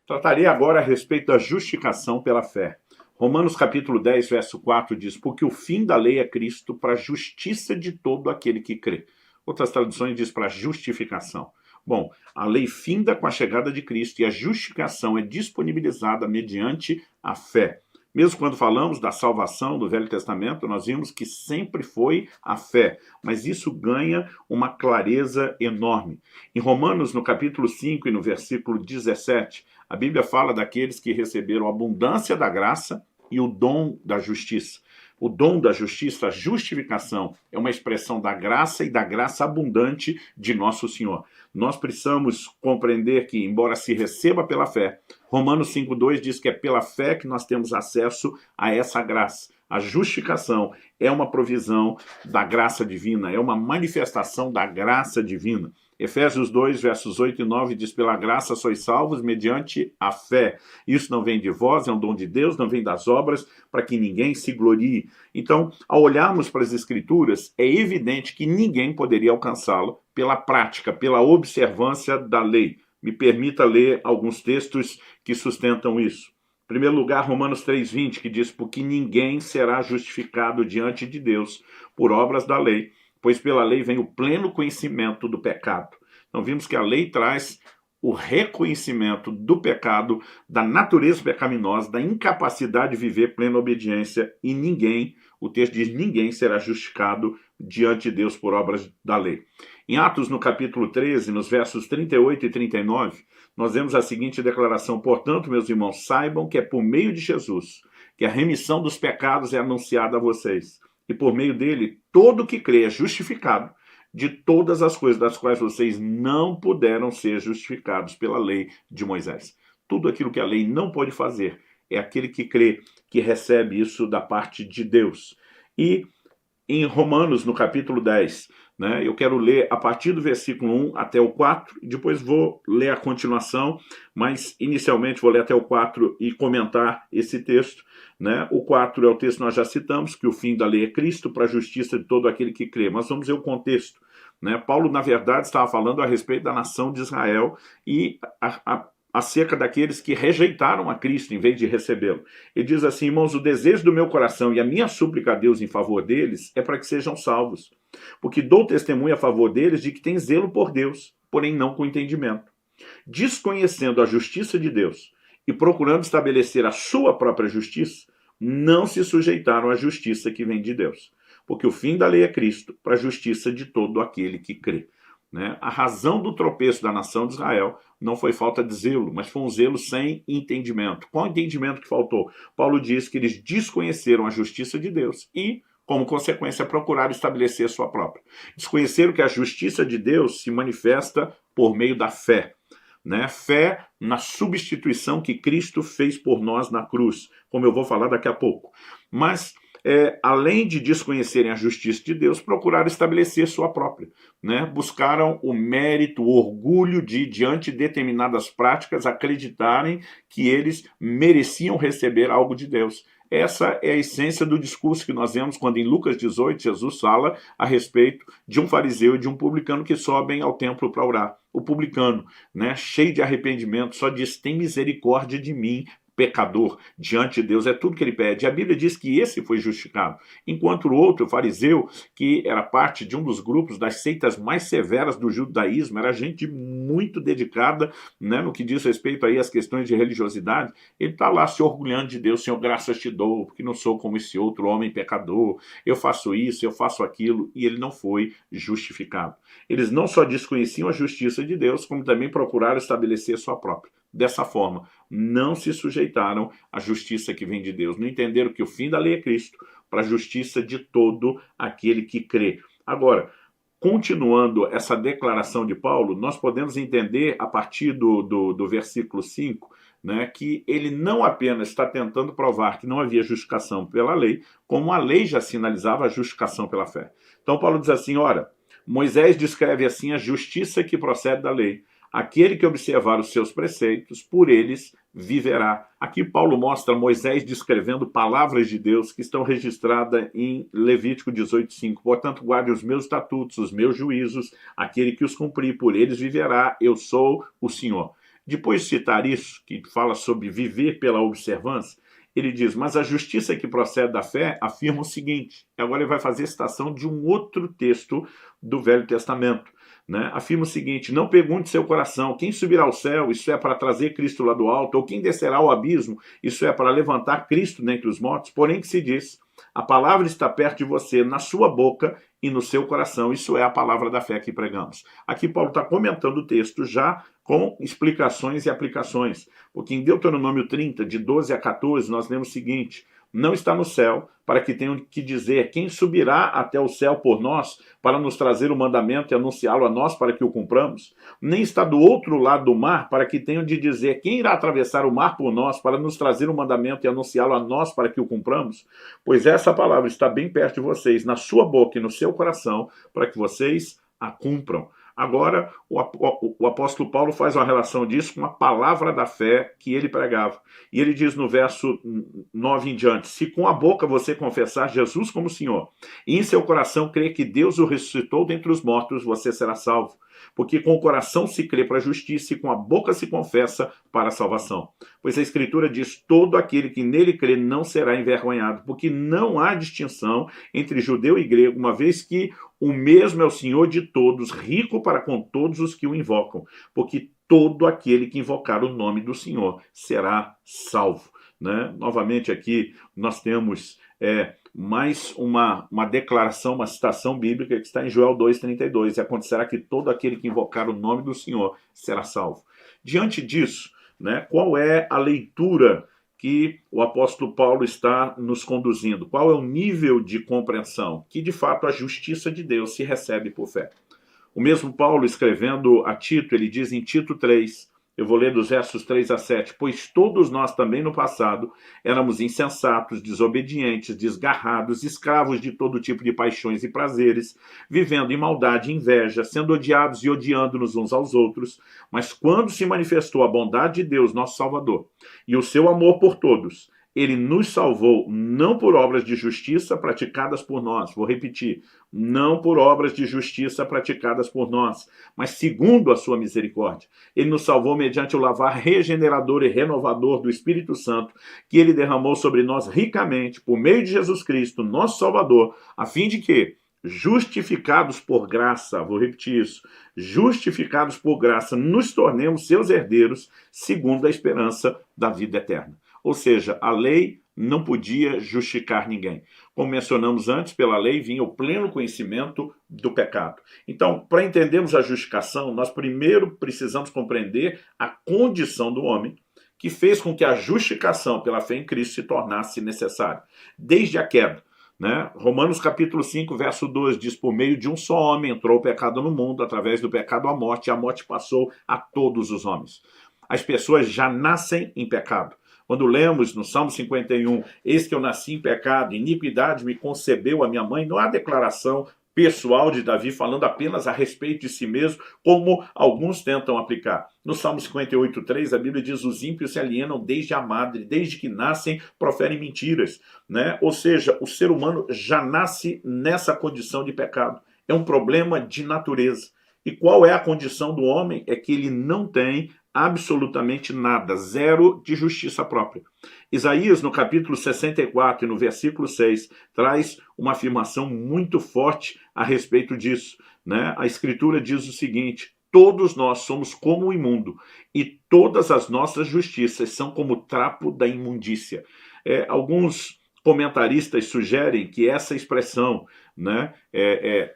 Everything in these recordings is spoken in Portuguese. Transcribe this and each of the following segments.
Tratarei agora a respeito da justificação pela fé. Romanos capítulo 10, verso 4 diz: porque o fim da lei é Cristo para a justiça de todo aquele que crê. Outras traduções diz para a justificação. Bom, a lei finda com a chegada de Cristo e a justificação é disponibilizada mediante a fé. Mesmo quando falamos da salvação do Velho Testamento, nós vimos que sempre foi a fé, mas isso ganha uma clareza enorme. Em Romanos, no capítulo 5 e no versículo 17, a Bíblia fala daqueles que receberam a abundância da graça e o dom da justiça. O dom da justiça, a justificação, é uma expressão da graça e da graça abundante de nosso Senhor. Nós precisamos compreender que, embora se receba pela fé, Romanos 5,2 diz que é pela fé que nós temos acesso a essa graça. A justificação é uma provisão da graça divina, é uma manifestação da graça divina. Efésios 2, versos 8 e 9 diz: pela graça sois salvos mediante a fé. Isso não vem de vós, é um dom de Deus, não vem das obras, para que ninguém se glorie. Então, ao olharmos para as Escrituras, é evidente que ninguém poderia alcançá-lo pela prática, pela observância da lei. Me permita ler alguns textos que sustentam isso. Em primeiro lugar, Romanos 3,20, que diz: porque ninguém será justificado diante de Deus por obras da lei, pois pela lei vem o pleno conhecimento do pecado. Então vimos que a lei traz o reconhecimento do pecado, da natureza pecaminosa, da incapacidade de viver plena obediência, e ninguém, o texto diz, ninguém será justificado diante de Deus por obras da lei. Em Atos, no capítulo 13, nos versos 38 e 39, nós vemos a seguinte declaração: portanto, meus irmãos, saibam que é por meio de Jesus que a remissão dos pecados é anunciada a vocês, e por meio dele, todo que crê é justificado de todas as coisas das quais vocês não puderam ser justificados pela lei de Moisés. Tudo aquilo que a lei não pode fazer, é aquele que crê que recebe isso da parte de Deus. E em Romanos, no capítulo 10, eu quero ler a partir do versículo 1 até o 4, e depois vou ler a continuação, mas inicialmente vou ler até o 4 e comentar esse texto. O 4 é o texto que nós já citamos, que o fim da lei é Cristo para a justiça de todo aquele que crê. Mas vamos ver o contexto. Paulo, na verdade, estava falando a respeito da nação de Israel e acerca daqueles que rejeitaram a Cristo em vez de recebê-lo. Ele diz assim: irmãos, o desejo do meu coração e a minha súplica a Deus em favor deles é para que sejam salvos, porque dou testemunho a favor deles de que têm zelo por Deus, porém não com entendimento, desconhecendo a justiça de Deus e procurando estabelecer a sua própria justiça, não se sujeitaram à justiça que vem de Deus, porque o fim da lei é Cristo para a justiça de todo aquele que crê. A razão do tropeço da nação de Israel não foi falta de zelo, mas foi um zelo sem entendimento. Qual entendimento que faltou? Paulo diz que eles desconheceram a justiça de Deus e, como consequência, procuraram estabelecer a sua própria. Desconheceram que a justiça de Deus se manifesta por meio da fé. Fé na substituição que Cristo fez por nós na cruz, como eu vou falar daqui a pouco. Mas além de desconhecerem a justiça de Deus, procuraram estabelecer sua própria. Buscaram o mérito, o orgulho de, diante de determinadas práticas, acreditarem que eles mereciam receber algo de Deus. Essa é a essência do discurso que nós vemos quando em Lucas 18 Jesus fala a respeito de um fariseu e de um publicano que sobem ao templo para orar. O publicano, cheio de arrependimento, só diz: tem misericórdia de mim, pecador. Diante de Deus é tudo que ele pede. A Bíblia diz que esse foi justificado, enquanto o outro, o fariseu, que era parte de um dos grupos das seitas mais severas do judaísmo, era gente muito dedicada, no que diz respeito aí às questões de religiosidade, ele está lá se orgulhando de Deus: Senhor, graças te dou, porque não sou como esse outro homem pecador, eu faço isso, eu faço aquilo, e ele não foi justificado. Eles não só desconheciam a justiça de Deus, como também procuraram estabelecer sua própria. Dessa forma, não se sujeitaram à justiça que vem de Deus. Não entenderam que o fim da lei é Cristo para a justiça de todo aquele que crê. Agora, continuando essa declaração de Paulo, nós podemos entender a partir do versículo 5, que ele não apenas está tentando provar que não havia justificação pela lei, como a lei já sinalizava a justificação pela fé. Então Paulo diz assim: ora, Moisés descreve assim a justiça que procede da lei. Aquele que observar os seus preceitos, por eles viverá. Aqui Paulo mostra Moisés descrevendo palavras de Deus que estão registradas em Levítico 18:5. Portanto, guarde os meus estatutos, os meus juízos, aquele que os cumprir, por eles viverá, eu sou o Senhor. Depois de citar isso, que fala sobre viver pela observância, ele diz, mas a justiça que procede da fé afirma o seguinte, agora ele vai fazer citação de um outro texto do Velho Testamento, né? Afirma o seguinte, não pergunte seu coração, quem subirá ao céu, isso é para trazer Cristo lá do alto, ou quem descerá ao abismo, isso é para levantar Cristo dentre os mortos, porém que se diz, a palavra está perto de você, na sua boca e no seu coração, isso é a palavra da fé que pregamos. Aqui Paulo está comentando o texto já com explicações e aplicações, porque em Deuteronômio 30, de 12 a 14, nós lemos o seguinte, não está no céu, para que tenham que dizer quem subirá até o céu por nós, para nos trazer o mandamento e anunciá-lo a nós para que o cumpramos, nem está do outro lado do mar, para que tenham de dizer quem irá atravessar o mar por nós, para nos trazer o mandamento e anunciá-lo a nós para que o cumpramos, pois essa palavra está bem perto de vocês, na sua boca e no seu coração, para que vocês a cumpram. Agora, o apóstolo Paulo faz uma relação disso com a palavra da fé que ele pregava. E ele diz no verso 9 em diante, se com a boca você confessar Jesus como Senhor, e em seu coração crer que Deus o ressuscitou dentre os mortos, você será salvo. Porque com o coração se crê para a justiça e com a boca se confessa para a salvação. Pois a Escritura diz, todo aquele que nele crê não será envergonhado, porque não há distinção entre judeu e grego, uma vez que o mesmo é o Senhor de todos, rico para com todos os que o invocam, porque todo aquele que invocar o nome do Senhor será salvo. Né? Novamente aqui nós temos mais uma declaração, uma citação bíblica que está em Joel 2,32, e acontecerá que todo aquele que invocar o nome do Senhor será salvo. Diante disso, né, qual é a leitura que o apóstolo Paulo está nos conduzindo? Qual é o nível de compreensão? Que, de fato, a justiça de Deus se recebe por fé. O mesmo Paulo, escrevendo a Tito, ele diz em Tito 3, eu vou ler dos versos 3 a 7, pois todos nós também no passado éramos insensatos, desobedientes, desgarrados, escravos de todo tipo de paixões e prazeres, vivendo em maldade e inveja, sendo odiados e odiando-nos uns aos outros, mas quando se manifestou a bondade de Deus, nosso Salvador, e o seu amor por todos, ele nos salvou não por obras de justiça praticadas por nós, vou repetir, não por obras de justiça praticadas por nós, mas segundo a sua misericórdia. Ele nos salvou mediante o lavar regenerador e renovador do Espírito Santo, que ele derramou sobre nós ricamente, por meio de Jesus Cristo, nosso Salvador, a fim de que, justificados por graça, vou repetir isso, justificados por graça, nos tornemos seus herdeiros, segundo a esperança da vida eterna. Ou seja, a lei não podia justificar ninguém. Como mencionamos antes, pela lei vinha o pleno conhecimento do pecado. Então, para entendermos a justificação, nós primeiro precisamos compreender a condição do homem, que fez com que a justificação pela fé em Cristo se tornasse necessária, desde a queda. Né? Romanos capítulo 5, verso 2 diz, por meio de um só homem entrou o pecado no mundo, através do pecado a morte, e a morte passou a todos os homens. As pessoas já nascem em pecado. Quando lemos no Salmo 51, eis que eu nasci em pecado, iniquidade me concebeu a minha mãe, não há declaração pessoal de Davi falando apenas a respeito de si mesmo, como alguns tentam aplicar. No Salmo 58:3, a Bíblia diz, os ímpios se alienam desde a madre, desde que nascem, proferem mentiras. Né? Ou seja, o ser humano já nasce nessa condição de pecado. É um problema de natureza. E qual é a condição do homem? É que ele não tem absolutamente nada, zero de justiça própria. Isaías, no capítulo 64 e no versículo 6, traz uma afirmação muito forte a respeito disso. Né? A Escritura diz o seguinte, todos nós somos como o imundo, e todas as nossas justiças são como o trapo da imundícia. Alguns comentaristas sugerem que essa expressão, né,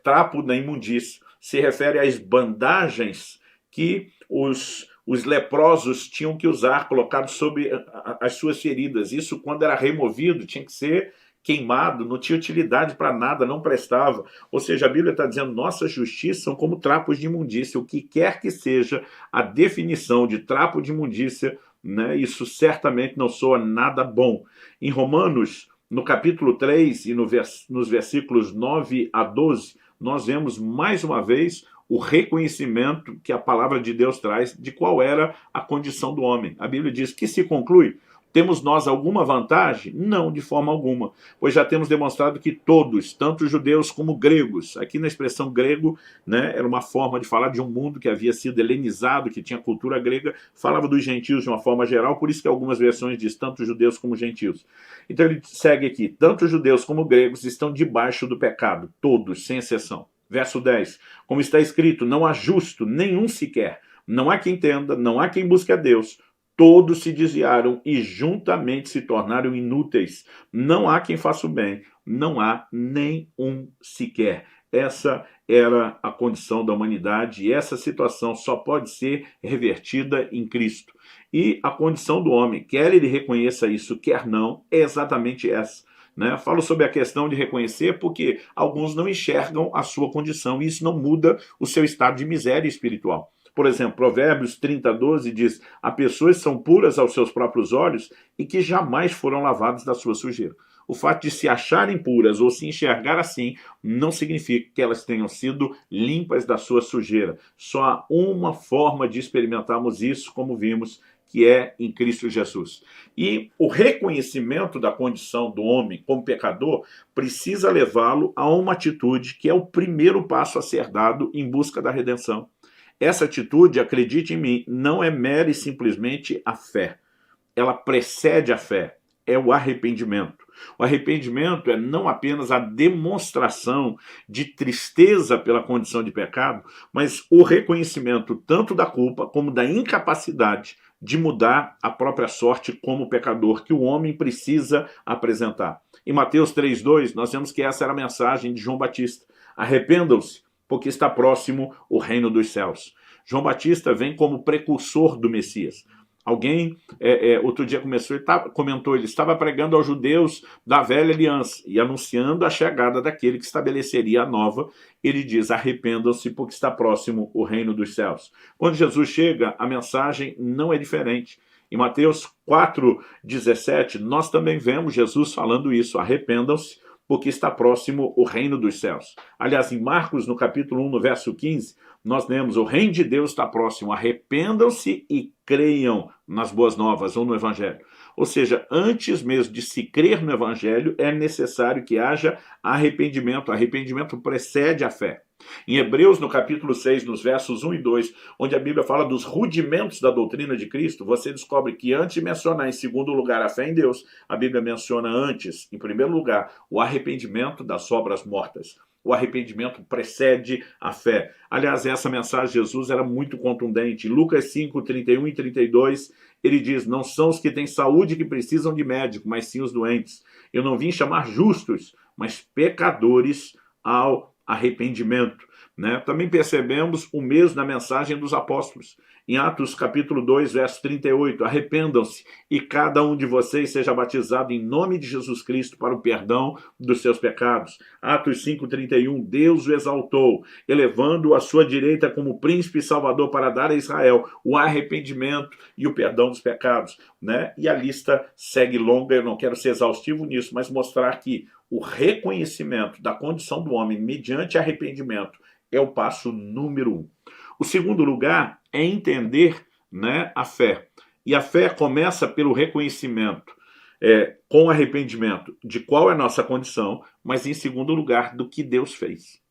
trapo da imundícia, se refere às bandagens que os leprosos tinham que usar, colocados sobre as suas feridas. Isso, quando era removido, tinha que ser queimado, não tinha utilidade para nada, não prestava. Ou seja, a Bíblia está dizendo, nossas justiças são como trapos de imundícia. O que quer que seja a definição de trapo de imundícia, né, isso certamente não soa nada bom. Em Romanos, no capítulo 3 e nos versículos 9 a 12, nós vemos mais uma vez o reconhecimento que a palavra de Deus traz de qual era a condição do homem. A Bíblia diz que se conclui, Temos nós alguma vantagem? Não, de forma alguma, pois já temos demonstrado que todos, tanto judeus como gregos, aqui na expressão grego, né, era uma forma de falar de um mundo que havia sido helenizado, que tinha cultura grega, falava dos gentios de uma forma geral, por isso que algumas versões diz tanto judeus como gentios. Então ele segue aqui, tanto judeus como gregos estão debaixo do pecado, todos, sem exceção. Verso 10, como está escrito, não há justo, nenhum sequer, não há quem entenda, não há quem busque a Deus, todos se desviaram e juntamente se tornaram inúteis. Não há quem faça o bem, não há nem um sequer. Essa era a condição da humanidade e essa situação só pode ser revertida em Cristo. E a condição do homem, quer ele reconheça isso, quer não, é exatamente essa. Né? Falo sobre a questão de reconhecer porque alguns não enxergam a sua condição e isso não muda o seu estado de miséria espiritual. Por exemplo, Provérbios 30:12 diz: há pessoas que são puras aos seus próprios olhos e que jamais foram lavadas da sua sujeira. O fato de se acharem puras ou se enxergar assim não significa que elas tenham sido limpas da sua sujeira. Só há uma forma de experimentarmos isso, como vimos, que é em Cristo Jesus. E o reconhecimento da condição do homem como pecador precisa levá-lo a uma atitude que é o primeiro passo a ser dado em busca da redenção. Essa atitude, acredite em mim, não é mera e simplesmente a fé. Ela precede a fé, é o arrependimento. O arrependimento é não apenas a demonstração de tristeza pela condição de pecado, mas o reconhecimento tanto da culpa como da incapacidade de mudar a própria sorte como pecador que o homem precisa apresentar. Em Mateus 3:2, nós vemos que essa era a mensagem de João Batista. Arrependam-se, porque está próximo o reino dos céus. João Batista vem como precursor do Messias. Alguém, outro dia comentou, ele estava pregando aos judeus da velha aliança e anunciando a chegada daquele que estabeleceria a nova. Ele diz, arrependam-se porque está próximo o reino dos céus. Quando Jesus chega, a mensagem não é diferente. Em Mateus 4:17, nós também vemos Jesus falando isso, arrependam-se porque está próximo o reino dos céus. Aliás, em Marcos, no capítulo 1, no verso 15, nós lemos, o reino de Deus está próximo, arrependam-se e creiam nas boas novas ou no evangelho. Ou seja, antes mesmo de se crer no evangelho, é necessário que haja arrependimento. Arrependimento precede a fé. Em Hebreus, no capítulo 6, nos versos 1 e 2, onde a Bíblia fala dos rudimentos da doutrina de Cristo, você descobre que antes de mencionar em segundo lugar a fé em Deus, a Bíblia menciona antes, em primeiro lugar, o arrependimento das obras mortas. O arrependimento precede a fé. Aliás, essa mensagem de Jesus era muito contundente. Lucas 5, 31 e 32, ele diz, não são os que têm saúde que precisam de médico, mas sim os doentes. Eu não vim chamar justos, mas pecadores ao arrependimento. Né? Também percebemos o mesmo na mensagem dos apóstolos. Em Atos capítulo 2, verso 38, arrependam-se e cada um de vocês seja batizado em nome de Jesus Cristo para o perdão dos seus pecados. Atos 5:31, Deus o exaltou, elevando-o à sua direita como príncipe e salvador para dar a Israel o arrependimento e o perdão dos pecados. Né? E a lista segue longa, eu não quero ser exaustivo nisso, mas mostrar que o reconhecimento da condição do homem mediante arrependimento é o passo número 1. O segundo lugar é entender, né, a fé. E a fé começa pelo reconhecimento, com arrependimento, de qual é a nossa condição, mas em segundo lugar, do que Deus fez.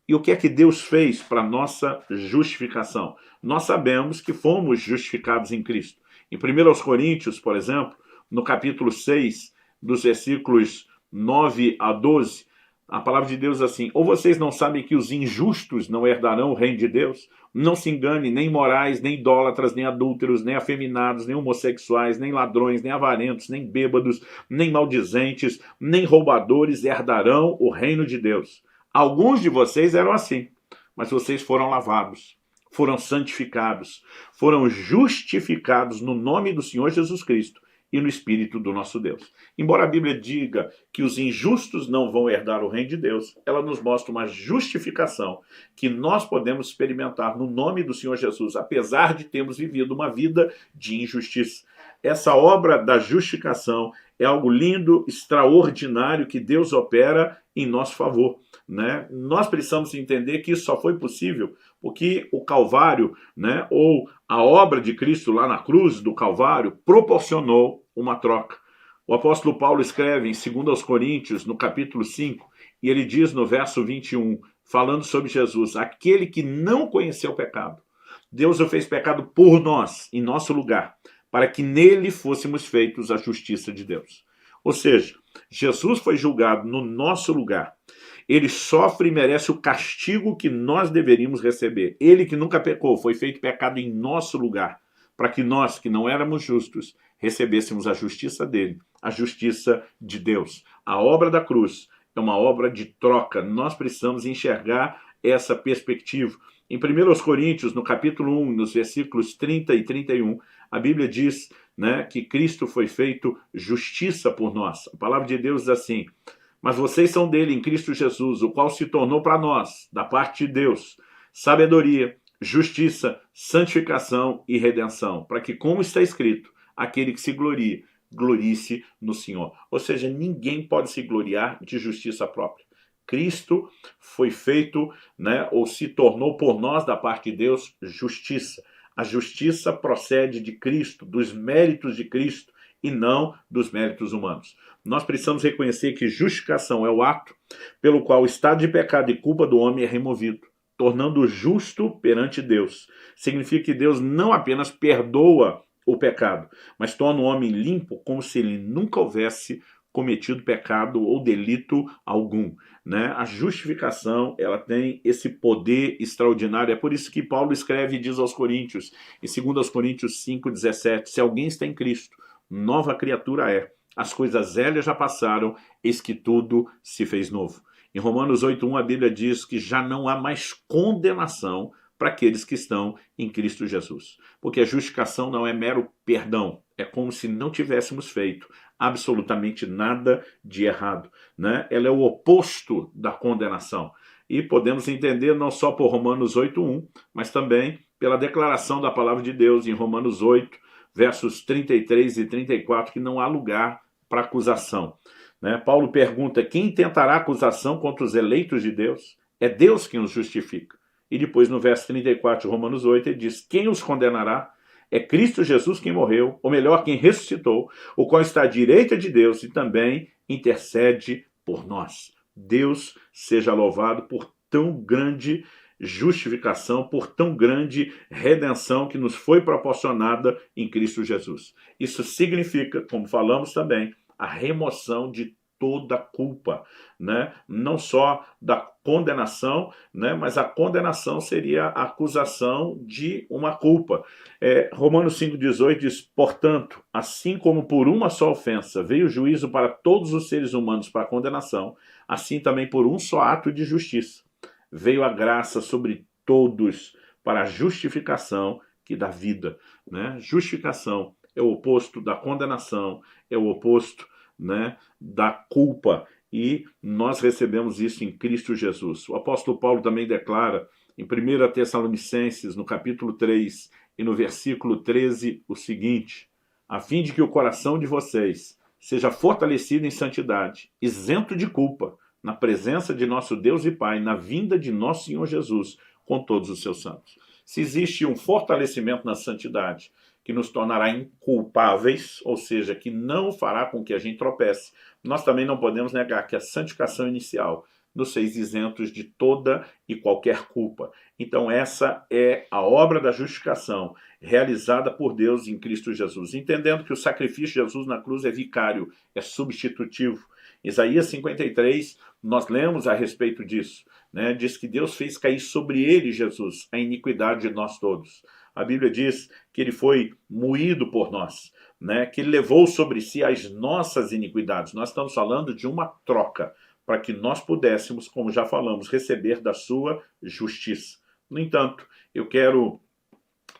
E o que é que Deus fez para a nossa justificação? Nós sabemos que fomos justificados em Cristo. Em 1 Coríntios, por exemplo, no capítulo 6, dos versículos 9 a 12, a palavra de Deus é assim, ou vocês não sabem que os injustos não herdarão o reino de Deus? Não se engane, nem morais, nem idólatras, nem adúlteros, nem afeminados, nem homossexuais, nem ladrões, nem avarentos, nem bêbados, nem maldizentes, nem roubadores herdarão o reino de Deus. Alguns de vocês eram assim, mas vocês foram lavados, foram santificados, foram justificados no nome do Senhor Jesus Cristo e no Espírito do nosso Deus. Embora a Bíblia diga que os injustos não vão herdar o reino de Deus, ela nos mostra uma justificação que nós podemos experimentar no nome do Senhor Jesus, apesar de termos vivido uma vida de injustiça. essa obra da justificação é algo lindo, extraordinário que Deus opera em nosso favor, né? Nós precisamos entender que isso só foi possível porque o Calvário, né, ou a obra de Cristo lá na cruz do Calvário proporcionou uma troca. O apóstolo Paulo escreve em 2 Coríntios, no capítulo 5, e ele diz no verso 21, falando sobre Jesus, aquele que não conheceu o pecado, Deus o fez pecado por nós, em nosso lugar, para que nele fôssemos feitos a justiça de Deus. Ou seja, Jesus foi julgado no nosso lugar. Ele sofre e merece o castigo que nós deveríamos receber. Ele que nunca pecou, foi feito pecado em nosso lugar, para que nós, que não éramos justos, recebêssemos a justiça dele, a justiça de Deus. A obra da cruz é uma obra de troca. Nós precisamos enxergar essa perspectiva. Em 1 Coríntios, no capítulo 1, nos versículos 30 e 31, a Bíblia diz, né, que Cristo foi feito justiça por nós. A palavra de Deus diz assim, mas vocês são dele em Cristo Jesus, o qual se tornou para nós, da parte de Deus, sabedoria, justiça, santificação e redenção, para que, como está escrito, aquele que se glorie, glorie-se no Senhor. Ou seja, ninguém pode se gloriar de justiça própria. Cristo foi feito, né, ou se tornou por nós, da parte de Deus, justiça. A justiça procede de Cristo, dos méritos de Cristo, e não dos méritos humanos. Nós precisamos reconhecer que justificação é o ato pelo qual o estado de pecado e culpa do homem é removido, tornando-o justo perante Deus. Significa que Deus não apenas perdoa o pecado, mas torna o homem limpo como se ele nunca houvesse cometido pecado ou delito algum, né? A justificação, ela tem esse poder extraordinário. É por isso que Paulo escreve e diz aos Coríntios, em 2 Coríntios 5,17, se alguém está em Cristo, nova criatura é. As coisas velhas já passaram, eis que tudo se fez novo. Em Romanos 8,1 a Bíblia diz que já não há mais condenação para aqueles que estão em Cristo Jesus. Porque a justificação não é mero perdão, é como se não tivéssemos feito absolutamente nada de errado, né? Ela é o oposto da condenação. E podemos entender não só por Romanos 8,1, mas também pela declaração da palavra de Deus em Romanos 8, versos 33 e 34, que não há lugar para acusação, né? Paulo pergunta, quem tentará acusação contra os eleitos de Deus? É Deus quem os justifica. E depois no verso 34 de Romanos 8 ele diz, quem os condenará? É Cristo Jesus quem morreu, ou melhor, quem ressuscitou, o qual está à direita de Deus e também intercede por nós. Deus seja louvado por tão grande justificação, por tão grande redenção que nos foi proporcionada em Cristo Jesus. Isso significa, como falamos também, a remoção de toda culpa, né? Não só da condenação, né? Mas a condenação seria a acusação de uma culpa. Romanos 5,18 diz, portanto, assim como por uma só ofensa veio o juízo para todos os seres humanos para a condenação, assim também por um só ato de justiça veio a graça sobre todos para a justificação que dá vida, né? Justificação é o oposto da condenação, é o oposto, né, da culpa, e nós recebemos isso em Cristo Jesus. O apóstolo Paulo também declara em 1 Tessalonicenses, no capítulo 3 e no versículo 13, o seguinte, a fim de que o coração de vocês seja fortalecido em santidade, isento de culpa, na presença de nosso Deus e Pai, na vinda de nosso Senhor Jesus, com todos os seus santos. Se existe um fortalecimento na santidade, que nos tornará inculpáveis, ou seja, que não fará com que a gente tropece, nós também não podemos negar que a santificação inicial nos fez isentos de toda e qualquer culpa. Então essa é a obra da justificação, realizada por Deus em Cristo Jesus. Entendendo que o sacrifício de Jesus na cruz é vicário, é substitutivo. Isaías 53, nós lemos a respeito disso, né? Diz que Deus fez cair sobre ele, Jesus, a iniquidade de nós todos. A Bíblia diz que ele foi moído por nós, né? Que ele levou sobre si as nossas iniquidades. Nós estamos falando de uma troca, para que nós pudéssemos, como já falamos, receber da sua justiça. No entanto, eu quero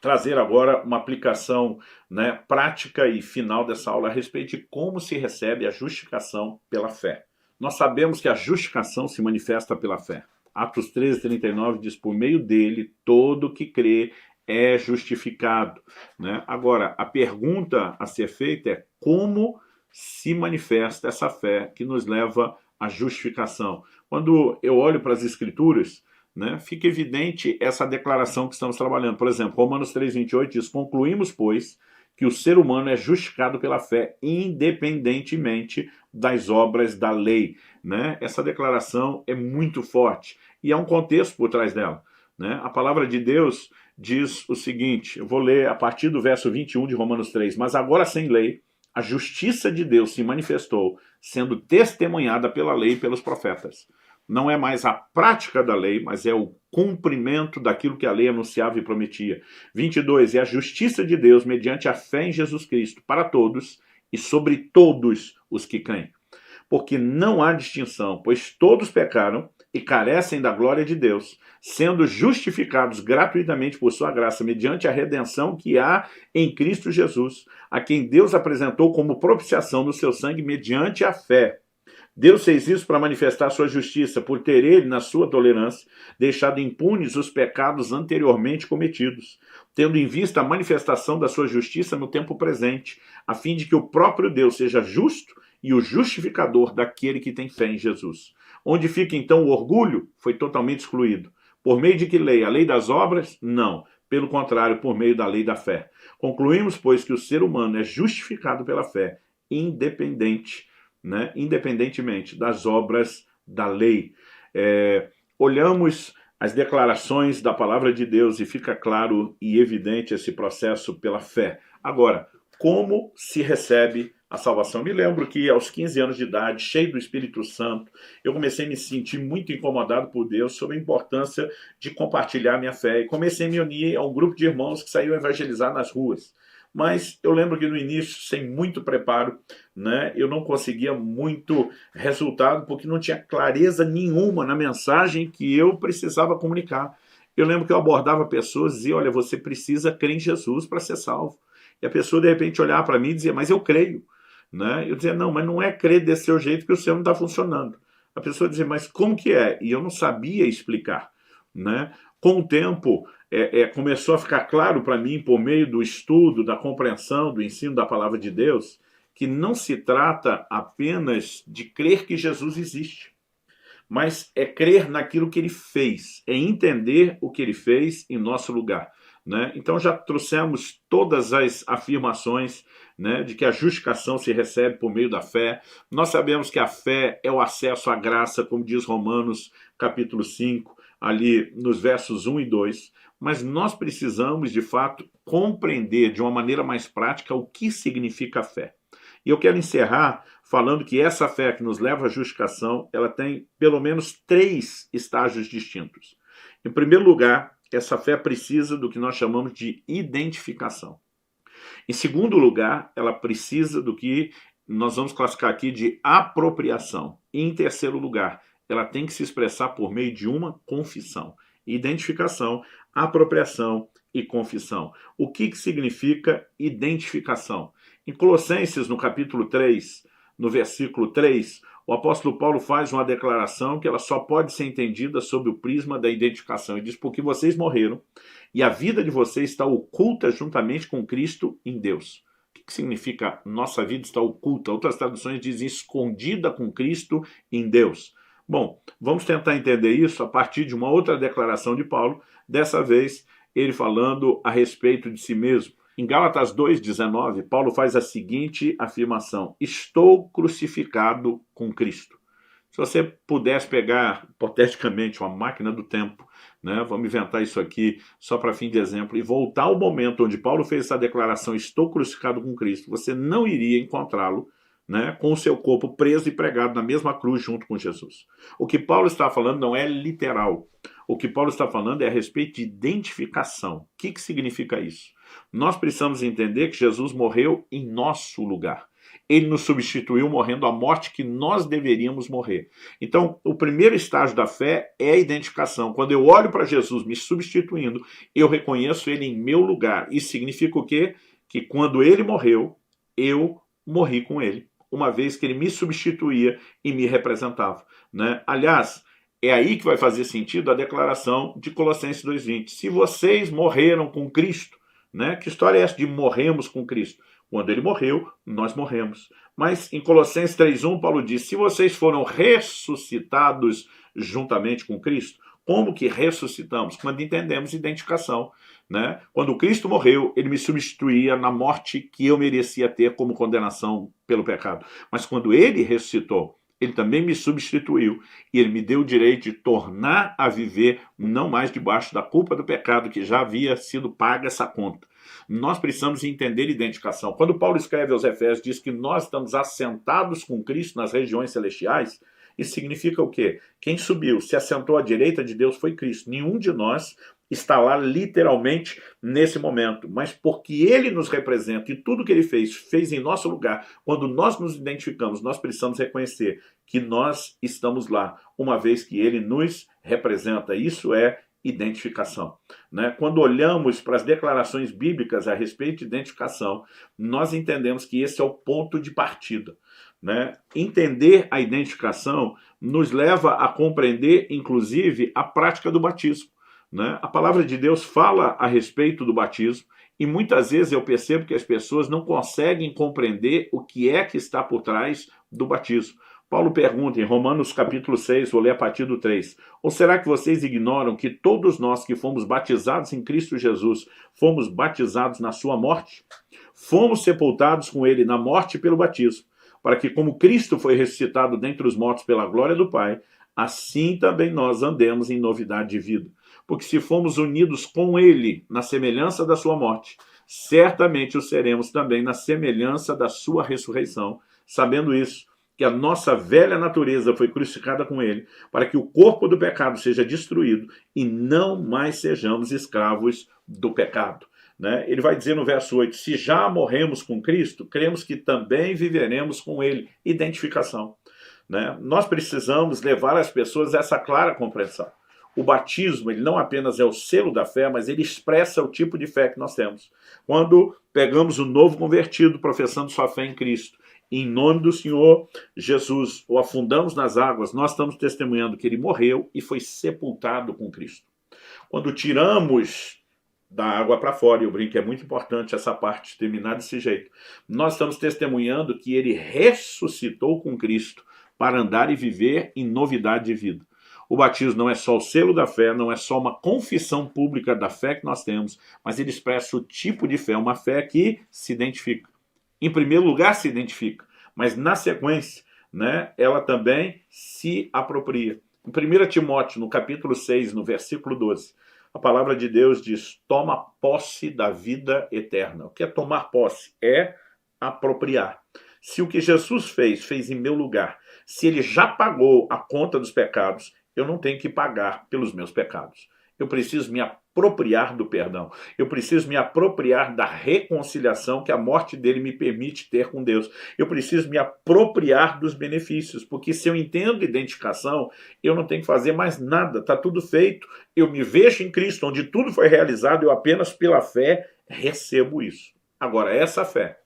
trazer agora uma aplicação, né, prática e final dessa aula a respeito de como se recebe a justificação pela fé. Nós sabemos que a justificação se manifesta pela fé. Atos 13:39 diz, por meio dele, todo que crê é justificado, né? Agora, a pergunta a ser feita é como se manifesta essa fé que nos leva à justificação. Quando eu olho para as Escrituras, né, fica evidente essa declaração que estamos trabalhando. Por exemplo, Romanos 3,28 diz: concluímos, pois, que o ser humano é justificado pela fé, independentemente das obras da lei. Né? Essa declaração é muito forte e há um contexto por trás dela. Né? A palavra de Deus diz o seguinte, eu vou ler a partir do verso 21 de Romanos 3, mas agora sem lei, a justiça de Deus se manifestou, sendo testemunhada pela lei e pelos profetas. Não é mais a prática da lei, mas é o cumprimento daquilo que a lei anunciava e prometia. 22, é a justiça de Deus mediante a fé em Jesus Cristo para todos e sobre todos os que creem. Porque não há distinção, pois todos pecaram e carecem da glória de Deus, sendo justificados gratuitamente por sua graça, mediante a redenção que há em Cristo Jesus, a quem Deus apresentou como propiciação no seu sangue mediante a fé. Deus fez isso para manifestar sua justiça, por ter ele, na sua tolerância, deixado impunes os pecados anteriormente cometidos, tendo em vista a manifestação da sua justiça no tempo presente, a fim de que o próprio Deus seja justo e o justificador daquele que tem fé em Jesus. Onde fica então o orgulho? Foi totalmente excluído. Por meio de que lei? A lei das obras? Não. Pelo contrário, por meio da lei da fé. Concluímos, pois, que o ser humano é justificado pela fé, independentemente das obras da lei. Olhamos as declarações da palavra de Deus e fica claro e evidente esse processo pela fé. Agora, como se recebe a salvação? Me lembro que aos 15 anos de idade, cheio do Espírito Santo, eu comecei a me sentir muito incomodado por Deus sobre a importância de compartilhar minha fé e comecei a me unir a um grupo de irmãos que saiu a evangelizar nas ruas. Mas eu lembro que no início, sem muito preparo, né, eu não conseguia muito resultado porque não tinha clareza nenhuma na mensagem que eu precisava comunicar. Eu lembro que eu abordava pessoas e dizia, olha, você precisa crer em Jesus para ser salvo. E a pessoa, de repente, olhava para mim e dizia, mas eu creio. Né? Eu dizia, não, mas não é crer desse seu jeito que o seu não está funcionando. A pessoa dizia, mas como que é? E eu não sabia explicar. Né? Com o tempo, começou a ficar claro para mim, por meio do estudo, da compreensão, do ensino da palavra de Deus, que não se trata apenas de crer que Jesus existe, mas é crer naquilo que ele fez, é entender o que ele fez em nosso lugar. Né? Então já trouxemos todas as afirmações, né, de que a justificação se recebe por meio da fé. Nós sabemos que a fé é o acesso à graça, como diz Romanos capítulo 5, ali nos versos 1 e 2, mas nós precisamos, de fato, compreender de uma maneira mais prática o que significa a fé. E eu quero encerrar falando que essa fé que nos leva à justificação, ela tem pelo menos 3 estágios distintos. Em primeiro lugar, essa fé precisa do que nós chamamos de identificação. Em segundo lugar, ela precisa do que nós vamos classificar aqui de apropriação. E em terceiro lugar, ela tem que se expressar por meio de uma confissão. Identificação, apropriação e confissão. O que significa identificação? Em Colossenses, no capítulo 3, no versículo 3, o apóstolo Paulo faz uma declaração que ela só pode ser entendida sob o prisma da identificação. Ele diz, porque vocês morreram e a vida de vocês está oculta juntamente com Cristo em Deus. O que significa nossa vida está oculta? Outras traduções dizem escondida com Cristo em Deus. Bom, vamos tentar entender isso a partir de uma outra declaração de Paulo, dessa vez ele falando a respeito de si mesmo. Em Gálatas 2,19, Paulo faz a seguinte afirmação, estou crucificado com Cristo. Se você pudesse pegar, hipoteticamente, uma máquina do tempo, né, vamos inventar isso aqui só para fim de exemplo, e voltar ao momento onde Paulo fez essa declaração, estou crucificado com Cristo, você não iria encontrá-lo, né, com o seu corpo preso e pregado na mesma cruz junto com Jesus. O que Paulo está falando não é literal. O que Paulo está falando é a respeito de identificação. O que significa isso? Nós precisamos entender que Jesus morreu em nosso lugar. Ele nos substituiu morrendo a morte que nós deveríamos morrer. Então, o primeiro estágio da fé é a identificação. Quando eu olho para Jesus me substituindo, eu reconheço ele em meu lugar. Isso significa o quê? Que quando ele morreu, eu morri com ele, uma vez que ele me substituía e me representava. Né? Aliás, É aí que vai fazer sentido a declaração de Colossenses 2,20. Se vocês morreram com Cristo, né? Que história é essa de morremos com Cristo? Quando ele morreu, nós morremos. Mas em Colossenses 3,1, Paulo diz, se vocês foram ressuscitados juntamente com Cristo, como que ressuscitamos? Quando entendemos identificação. Né? Quando Cristo morreu, ele me substituía na morte que eu merecia ter como condenação pelo pecado. Mas quando ele ressuscitou, ele também me substituiu e ele me deu o direito de tornar a viver não mais debaixo da culpa do pecado, que já havia sido paga essa conta. Nós precisamos entender identificação. Quando Paulo escreve aos Efésios, diz que nós estamos assentados com Cristo nas regiões celestiais, isso significa o quê? Quem subiu, se assentou à direita de Deus foi Cristo. Nenhum de nós está lá literalmente nesse momento, mas porque ele nos representa e tudo que ele fez em nosso lugar, quando nós nos identificamos, nós precisamos reconhecer que nós estamos lá, uma vez que ele nos representa. Isso é identificação. Né? Quando olhamos para as declarações bíblicas a respeito de identificação, nós entendemos que esse é o ponto de partida. Né? Entender a identificação nos leva a compreender, inclusive, a prática do batismo. Né? A palavra de Deus fala a respeito do batismo e muitas vezes eu percebo que as pessoas não conseguem compreender o que é que está por trás do batismo. Paulo pergunta em Romanos capítulo 6, vou ler a partir do 3, ou será que vocês ignoram que todos nós que fomos batizados em Cristo Jesus, fomos batizados na sua morte? Fomos sepultados com ele na morte pelo batismo, para que como Cristo foi ressuscitado dentre os mortos pela glória do Pai, assim também nós andemos em novidade de vida. Porque se fomos unidos com ele na semelhança da sua morte, certamente o seremos também na semelhança da sua ressurreição. Sabendo isso, que a nossa velha natureza foi crucificada com ele, para que o corpo do pecado seja destruído e não mais sejamos escravos do pecado. Né? Ele vai dizer no verso 8, se já morremos com Cristo, cremos que também viveremos com ele. Identificação. Né? Nós precisamos levar as pessoas a essa clara compreensão. O batismo, ele não apenas é o selo da fé, mas ele expressa o tipo de fé que nós temos. Quando pegamos o novo convertido, professando sua fé em Cristo, em nome do Senhor Jesus, o afundamos nas águas, nós estamos testemunhando que ele morreu e foi sepultado com Cristo. Quando tiramos da água para fora, e eu brinco que é muito importante essa parte terminar desse jeito, nós estamos testemunhando que ele ressuscitou com Cristo para andar e viver em novidade de vida. O batismo não é só o selo da fé, não é só uma confissão pública da fé que nós temos, mas ele expressa o tipo de fé, uma fé que se identifica. Em primeiro lugar se identifica, mas na sequência, né, ela também se apropria. Em 1 Timóteo, no capítulo 6, no versículo 12, a palavra de Deus diz, toma posse da vida eterna. O que é tomar posse? É apropriar. Se o que Jesus fez em meu lugar, se ele já pagou a conta dos pecados, eu não tenho que pagar pelos meus pecados. Eu preciso me apropriar do perdão. Eu preciso me apropriar da reconciliação que a morte dele me permite ter com Deus. Eu preciso me apropriar dos benefícios, porque se eu entendo identificação, eu não tenho que fazer mais nada. Está tudo feito. Eu me vejo em Cristo, onde tudo foi realizado, eu apenas pela fé recebo isso. Agora, essa fé,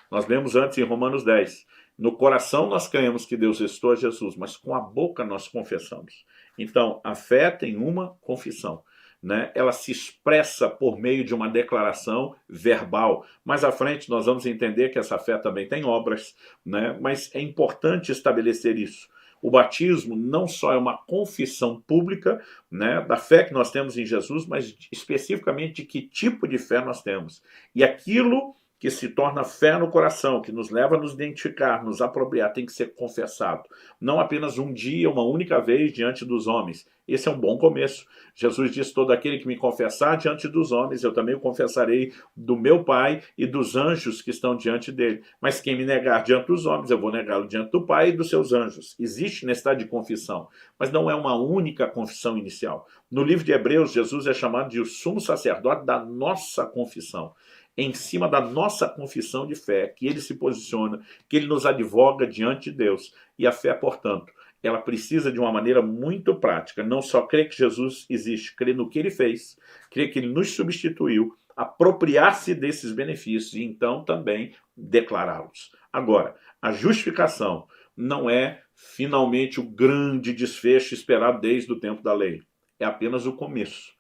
nós lemos antes em Romanos 10, no coração nós cremos que Deus ressuscitou a Jesus, mas com a boca nós confessamos. Então, a fé tem uma confissão. Né? Ela se expressa por meio de uma declaração verbal. Mais à frente nós vamos entender que essa fé também tem obras, né? Mas é importante estabelecer isso. O batismo não só é uma confissão pública, né, da fé que nós temos em Jesus, mas especificamente de que tipo de fé nós temos. E aquilo que se torna fé no coração, que nos leva a nos identificar, nos apropriar, tem que ser confessado. Não apenas um dia, uma única vez diante dos homens. Esse é um bom começo. Jesus disse, todo aquele que me confessar diante dos homens, eu também o confessarei do meu Pai e dos anjos que estão diante dele. Mas quem me negar diante dos homens, eu vou negá-lo diante do Pai e dos seus anjos. Existe necessidade de confissão, mas não é uma única confissão inicial. No livro de Hebreus, Jesus é chamado de o sumo sacerdote da nossa confissão. Em cima da nossa confissão de fé, que ele se posiciona, que ele nos advoga diante de Deus. E a fé, portanto, ela precisa de uma maneira muito prática, não só crer que Jesus existe, crer no que ele fez, crer que ele nos substituiu, apropriar-se desses benefícios e então também declará-los. Agora, a justificação não é finalmente o grande desfecho esperado desde o tempo da lei. É apenas o começo.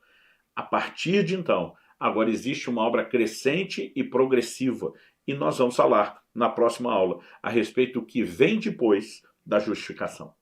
A partir de então, agora existe uma obra crescente e progressiva, e nós vamos falar na próxima aula a respeito do que vem depois da justificação.